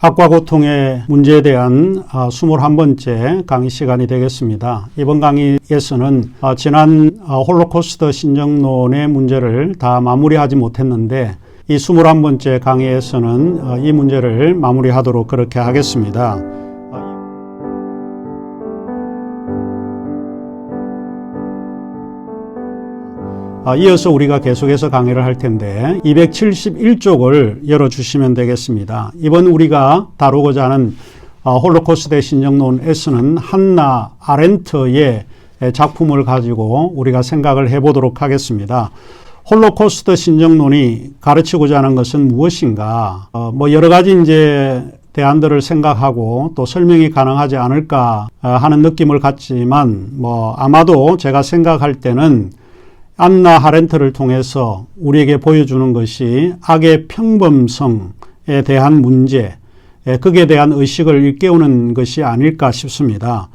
악과 고통의 문제에 대한 21번째 강의 시간이 되겠습니다. 이번 강의에서는 지난 홀로코스트 신정론의 문제를 다 마무리하지 못했는데 이 21번째 강의에서는 이 문제를 마무리하도록 그렇게 하겠습니다. 이어서 우리가 계속해서 강의를 할 텐데 271쪽을 열어주시면 되겠습니다. 이번 우리가 다루고자 하는 홀로코스트 신정론에서는 한나 아렌트의 작품을 가지고 우리가 생각을 해보도록 하겠습니다. 홀로코스트 신정론이 가르치고자 하는 것은 무엇인가? 여러 가지 대안들을 생각하고 또 설명이 가능하지 않을까 하는 느낌을 갖지만 아마도 제가 생각할 때는 안나 하렌트를 통해서 우리에게 보여주는 것이 악의 평범성에 대한 문제, 거기에 대한 의식을 일깨우는 것이 아닐까 싶습니다.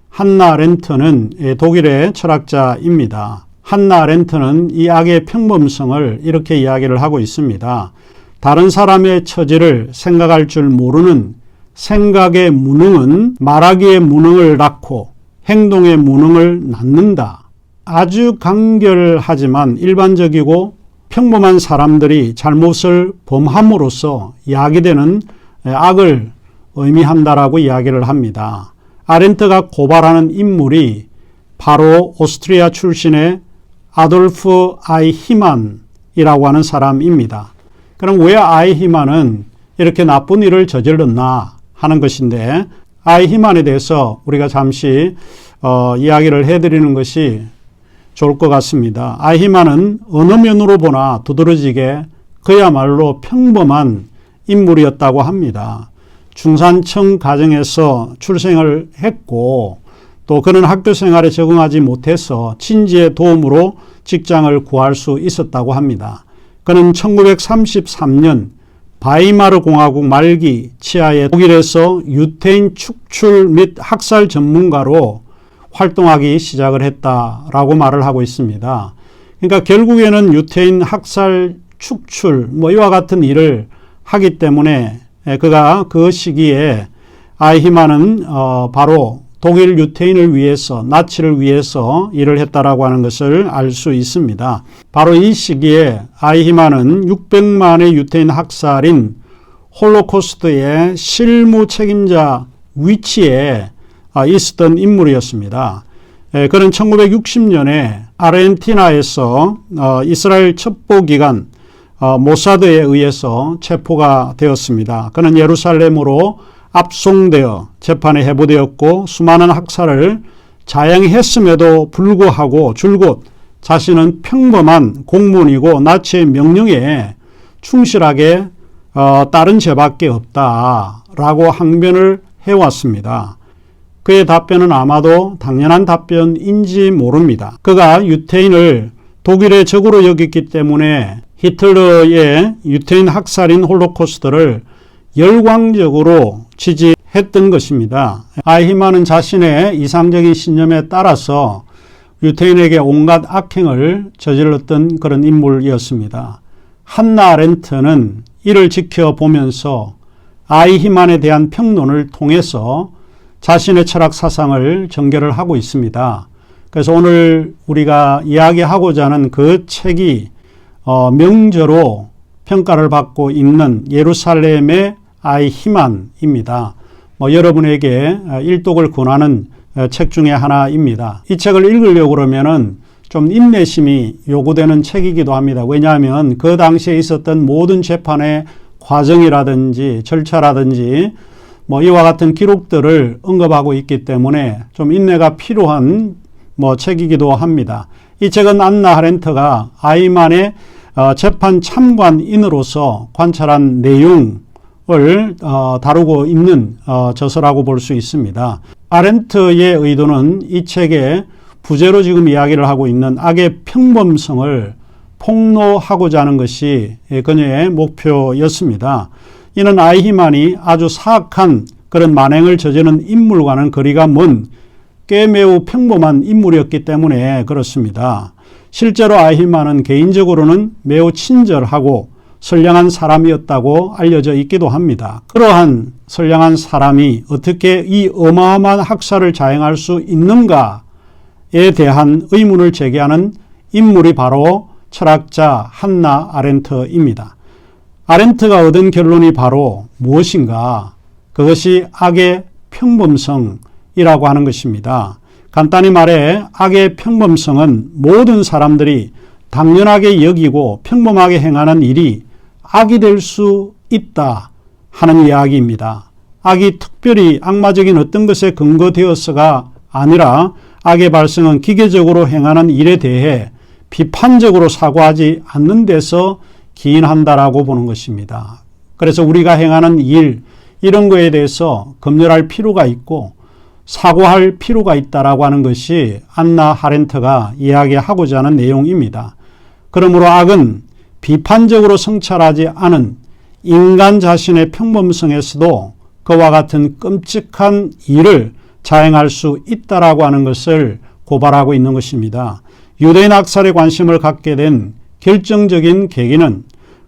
한나 아렌트는 독일의 철학자입니다. 한나 아렌트는 이 악의 평범성을 이렇게 이야기를 하고 있습니다. 다른 사람의 처지를 생각할 줄 모르는 생각의 무능은 말하기의 무능을 낳고 행동의 무능을 낳는다. 아주 간결하지만 일반적이고 평범한 사람들이 잘못을 범함으로써 야기되는 악을 의미한다라고 이야기를 합니다. 아렌트가 고발하는 인물이 바로 오스트리아 출신의 아돌프 아이히만이라고 하는 사람입니다. 그럼 왜 아이히만은 이렇게 나쁜 일을 저질렀나 하는 것인데, 아이히만에 대해서 우리가 잠시 이야기를 해드리는 것이 좋을 것 같습니다. 아이히만은 어느 면으로 보나 두드러지게 그야말로 평범한 인물이었다고 합니다. 중산층 가정에서 출생을 했고 또 그는 학교 생활에 적응하지 못해서 친지의 도움으로 직장을 구할 수 있었다고 합니다. 그는 1933년 바이마르 공화국 말기 치하의 독일에서 유태인 축출 및 학살 전문가로 활동하기 시작을 했다라고 말을 하고 있습니다. 그러니까 결국에는 유태인 학살, 축출 이와 같은 일을 하기 때문에 그가 그 시기에 아이히만은 바로 독일 유태인을 위해서, 나치를 위해서 일을 했다라고 하는 것을 알 수 있습니다. 바로 이 시기에 아이히만은 600만의 유태인 학살인 홀로코스트의 실무 책임자 위치에 있었던 인물이었습니다. 그는 1960년에 아르헨티나에서 이스라엘 첩보기관 모사드에 의해서 체포가 되었습니다. 그는 예루살렘으로 압송되어 재판에 회부되었고 수많은 학살을 자행했음에도 불구하고 줄곧 자신은 평범한 공무원이고 나치의 명령에 충실하게 따른 죄밖에 없다라고 항변을 해왔습니다. 그의 답변은 아마도 당연한 답변인지 모릅니다. 그가 유태인을 독일의 적으로 여겼기 때문에 히틀러의 유태인 학살인 홀로코스트를 열광적으로 지지했던 것입니다. 아이히만은 자신의 이상적인 신념에 따라서 유태인에게 온갖 악행을 저질렀던 그런 인물이었습니다. 한나 아렌트는 이를 지켜보면서 아이히만에 대한 평론을 통해서 자신의 철학 사상을 전개를 하고 있습니다. 그래서 오늘 우리가 이야기하고자 하는 그 책이 명저로 평가를 받고 있는 예루살렘의 아이히만입니다. 여러분에게 일독을 권하는 책 중에 하나입니다. 이 책을 읽으려고 그러면은 좀 인내심이 요구되는 책이기도 합니다. 왜냐하면 그 당시에 있었던 모든 재판의 과정이라든지 절차라든지 이와 같은 기록들을 언급하고 있기 때문에 좀 인내가 필요한 책이기도 합니다. 이 책은 안나 하렌트가 아이히만의 재판 참관인으로서 관찰한 내용을 다루고 있는 저서라고 볼 수 있습니다. 아렌트의 의도는 이 책에 부제로 지금 이야기를 하고 있는 악의 평범성을 폭로하고자 하는 것이 그녀의 목표였습니다. 이는 아이히만이 아주 사악한 그런 만행을 저지른 인물과는 거리가 먼 꽤 매우 평범한 인물이었기 때문에 그렇습니다. 실제로 아이히만은 개인적으로는 매우 친절하고 선량한 사람이었다고 알려져 있기도 합니다. 그러한 선량한 사람이 어떻게 이 어마어마한 학살을 자행할 수 있는가에 대한 의문을 제기하는 인물이 바로 철학자 한나 아렌트입니다. 아렌트가 얻은 결론이 바로 무엇인가? 그것이 악의 평범성이라고 하는 것입니다. 간단히 말해 악의 평범성은 모든 사람들이 당연하게 여기고 평범하게 행하는 일이 악이 될 수 있다 하는 이야기입니다. 악이 특별히 악마적인 어떤 것에 근거되어서가 아니라 악의 발생은 기계적으로 행하는 일에 대해 비판적으로 사고하지 않는 데서 기인한다라고 보는 것입니다. 그래서 우리가 행하는 일, 이런 거에 대해서 검열할 필요가 있고 사고할 필요가 있다라고 하는 것이 한나 아렌트가 이야기하고자 하는 내용입니다. 그러므로 악은 비판적으로 성찰하지 않은 인간 자신의 평범성에서도 그와 같은 끔찍한 일을 자행할 수 있다라고 하는 것을 고발하고 있는 것입니다. 유대인 학살에 관심을 갖게 된 결정적인 계기는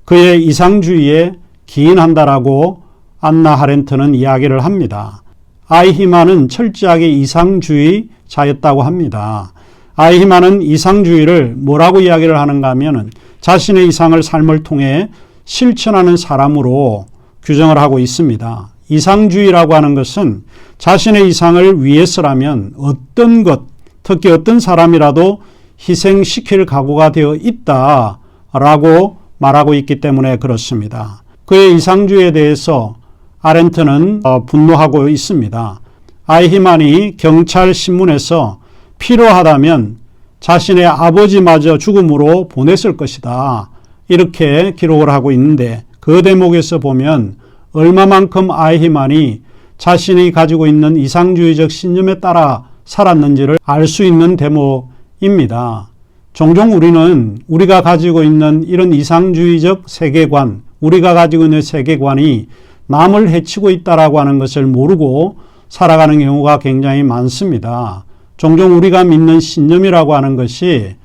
그의 이상주의에 기인한다라고 한나 아렌트는 이야기를 합니다. 아이히만은 철저하게 이상주의자였다고 합니다. 아이히만은 이상주의를 뭐라고 이야기를 하는가 하면은 자신의 이상을 삶을 통해 실천하는 사람으로 규정을 하고 있습니다. 이상주의라고 하는 것은 자신의 이상을 위해서라면 어떤 것, 특히 어떤 사람이라도 희생시킬 각오가 되어 있다라고 말하고 있기 때문에 그렇습니다. 그의 이상주의에 대해서 아렌트는 분노하고 있습니다. 아이히만이 경찰 신문에서 필요하다면 자신의 아버지마저 죽음으로 보냈을 것이다. 이렇게 기록을 하고 있는데 그 대목에서 보면 얼마만큼 아이히만이 자신이 가지고 있는 이상주의적 신념에 따라 살았는지를 알 수 있는 대목입니다. 종종 우리는 우리가 가지고 있는 이런 이상주의적 세계관, 우리가 가지고 있는 세계관이 남을 해치고 있다라고 하는 것을 모르고 살아가는 경우가 굉장히 많습니다. 종종 우리가 믿는 신념이라고 하는 것이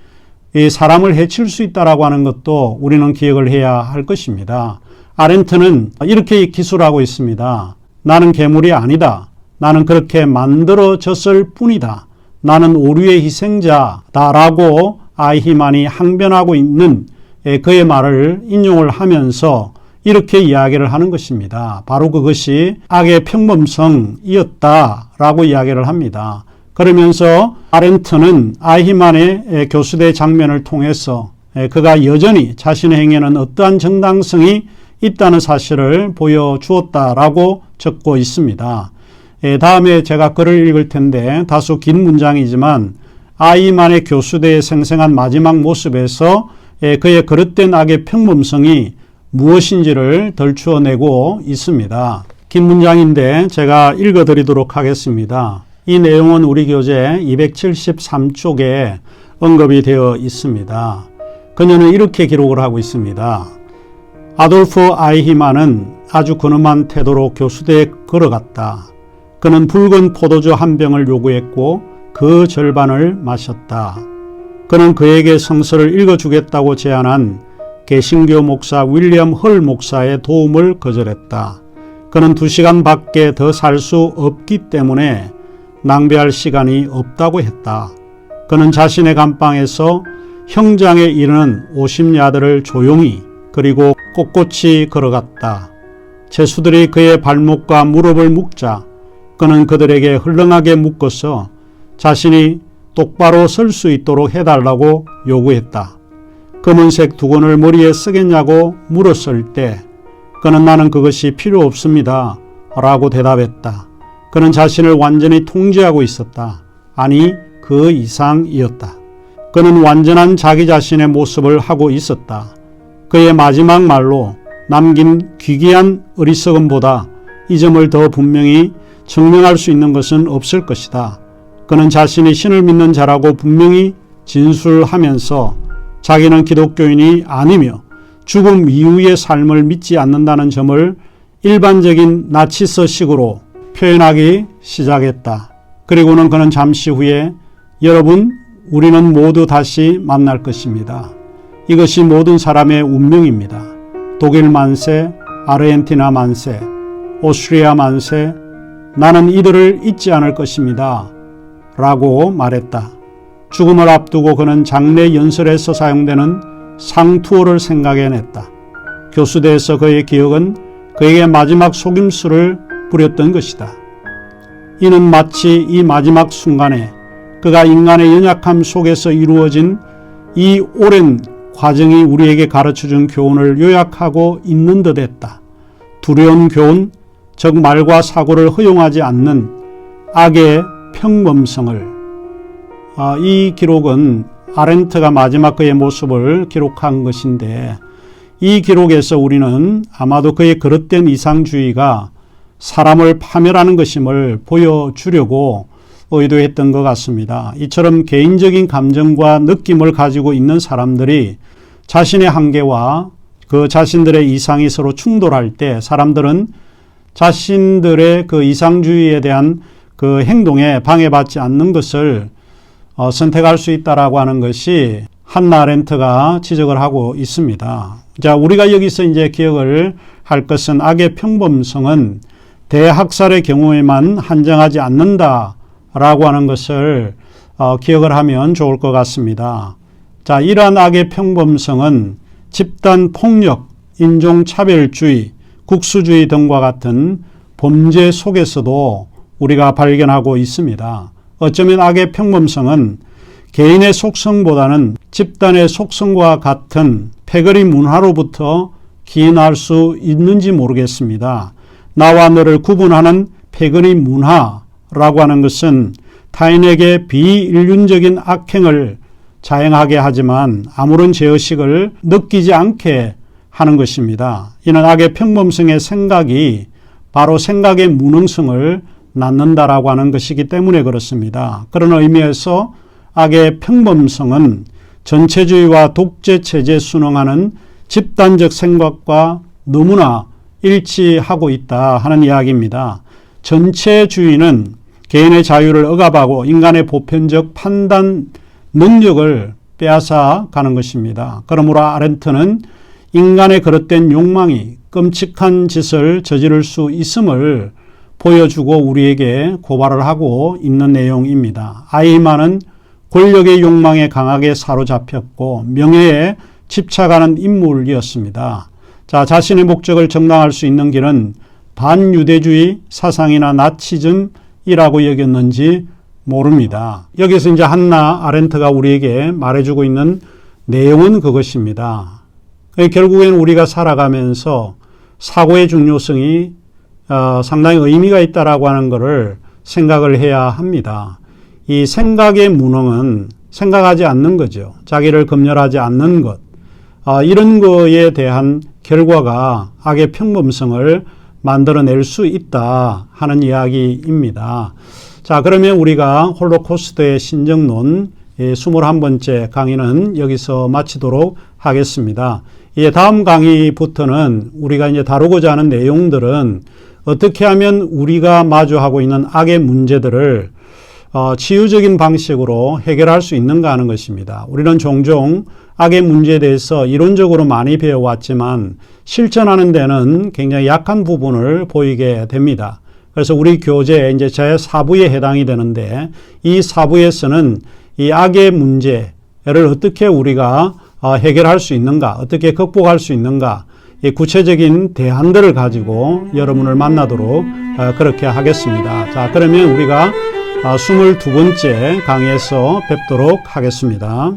이 사람을 해칠 수 있다라고 하는 것도 우리는 기억을 해야 할 것입니다. 아렌트는 이렇게 기술하고 있습니다. 나는 괴물이 아니다. 나는 그렇게 만들어졌을 뿐이다. 나는 오류의 희생자다라고 아이히만이 항변하고 있는 그의 말을 인용을 하면서 이렇게 이야기를 하는 것입니다. 바로 그것이 악의 평범성이었다라고 이야기를 합니다. 그러면서 아렌트는 아이히만의 교수대 장면을 통해서 그가 여전히 자신의 행위에는 어떠한 정당성이 있다는 사실을 보여주었다라고 적고 있습니다. 다음에 제가 글을 읽을 텐데 다소 긴 문장이지만 아이히만의 교수대의 생생한 마지막 모습에서 그의 그릇된 악의 평범성이 무엇인지를 덜추어내고 있습니다. 긴 문장인데 제가 읽어드리도록 하겠습니다. 이 내용은 우리 교재 273쪽에 언급이 되어 있습니다. 그녀는 이렇게 기록을 하고 있습니다. 아돌프 아이히만은 아주 근엄한 태도로 교수대에 걸어갔다. 그는 붉은 포도주 한 병을 요구했고 그 절반을 마셨다. 그는 그에게 성서를 읽어주겠다고 제안한 개신교 목사 윌리엄 헐 목사의 도움을 거절했다. 그는 2시간 밖에 더 살 수 없기 때문에 낭비할 시간이 없다고 했다. 그는 자신의 감방에서 형장에 이르는 50야드를 조용히 그리고 꼿꼿이 걸어갔다. 죄수들이 그의 발목과 무릎을 묶자 그는 그들에게 흘렁하게 묶어서 자신이 똑바로 설 수 있도록 해달라고 요구했다. 검은색 두건을 머리에 쓰겠냐고 물었을 때 그는 나는 그것이 필요 없습니다 라고 대답했다. 그는 자신을 완전히 통제하고 있었다. 아니 그 이상이었다. 그는 완전한 자기 자신의 모습을 하고 있었다. 그의 마지막 말로 남긴 귀기한 어리석음보다 이 점을 더 분명히 증명할 수 있는 것은 없을 것이다. 그는 자신이 신을 믿는 자라고 분명히 진술하면서 자기는 기독교인이 아니며 죽음 이후의 삶을 믿지 않는다는 점을 일반적인 나치서식으로 표현하기 시작했다. 그리고는 그는 잠시 후에 여러분, 우리는 모두 다시 만날 것입니다. 이것이 모든 사람의 운명입니다. 독일 만세, 아르헨티나 만세, 오스트리아 만세, 나는 이들을 잊지 않을 것입니다. 라고 말했다. 죽음을 앞두고 그는 장례 연설에서 사용되는 상투어를 생각해냈다. 교수대에서 그의 기억은 그에게 마지막 속임수를 부렸던 것이다. 이는 마치 이 마지막 순간에 그가 인간의 연약함 속에서 이루어진 이 오랜 과정이 우리에게 가르쳐준 교훈을 요약하고 있는 듯 했다. 두려운 교훈, 즉 말과 사고를 허용하지 않는 악의 평범성을. 이 기록은 아렌트가 마지막 그의 모습을 기록한 것인데, 이 기록에서 우리는 아마도 그의 그릇된 이상주의가 사람을 파멸하는 것임을 보여주려고 의도했던 것 같습니다. 이처럼 개인적인 감정과 느낌을 가지고 있는 사람들이 자신의 한계와 그 자신들의 이상이 서로 충돌할 때 사람들은 자신들의 그 이상주의에 대한 그 행동에 방해받지 않는 것을 선택할 수 있다라고 하는 것이 한나 아렌트가 지적을 하고 있습니다. 자, 우리가 여기서 이제 기억을 할 것은 악의 평범성은 대학살의 경우에만 한정하지 않는다라고 하는 것을 기억을 하면 좋을 것 같습니다. 자, 이러한 악의 평범성은 집단 폭력, 인종차별주의, 국수주의 등과 같은 범죄 속에서도 우리가 발견하고 있습니다. 어쩌면 악의 평범성은 개인의 속성보다는 집단의 속성과 같은 패거리 문화로부터 기인할 수 있는지 모르겠습니다. 나와 너를 구분하는 패거리 문화라고 하는 것은 타인에게 비인륜적인 악행을 자행하게 하지만 아무런 죄의식을 느끼지 않게 하는 것입니다. 이는 악의 평범성의 생각이 바로 생각의 무능성을 낳는다라고 하는 것이기 때문에 그렇습니다. 그런 의미에서 악의 평범성은 전체주의와 독재체제 순응하는 집단적 생각과 너무나 일치하고 있다 하는 이야기입니다. 전체주의는 개인의 자유를 억압하고 인간의 보편적 판단 능력을 빼앗아 가는 것입니다. 그러므로 아렌트는 인간의 그릇된 욕망이 끔찍한 짓을 저지를 수 있음을 보여주고 우리에게 고발을 하고 있는 내용입니다. 아이히만은 권력의 욕망에 강하게 사로잡혔고 명예에 집착하는 인물이었습니다. 자, 자신의 목적을 정당할 수 있는 길은 반유대주의 사상이나 나치즘이라고 여겼는지 모릅니다. 여기서 이제 한나 아렌트가 우리에게 말해주고 있는 내용은 그것입니다. 결국엔 우리가 살아가면서 사고의 중요성이 상당히 의미가 있다라고 하는 것을 생각을 해야 합니다. 이 생각의 무능은 생각하지 않는 거죠. 자기를 검열하지 않는 것. 이런 거에 대한 결과가 악의 평범성을 만들어낼 수 있다 하는 이야기입니다. 자, 그러면 우리가 홀로코스트의 신정론 21번째 강의는 여기서 마치도록 하겠습니다. 다음 강의부터는 우리가 이제 다루고자 하는 내용들은 어떻게 하면 우리가 마주하고 있는 악의 문제들을 치유적인 방식으로 해결할 수 있는가 하는 것입니다. 우리는 종종 악의 문제에 대해서 이론적으로 많이 배워왔지만 실천하는 데는 굉장히 약한 부분을 보이게 됩니다. 그래서 우리 교재 이제 제 4부에 해당이 되는데 이 4부에서는 이 악의 문제를 어떻게 우리가 해결할 수 있는가, 어떻게 극복할 수 있는가, 이 구체적인 대안들을 가지고 여러분을 만나도록 그렇게 하겠습니다. 자, 그러면 우리가 22번째 강의에서 뵙도록 하겠습니다.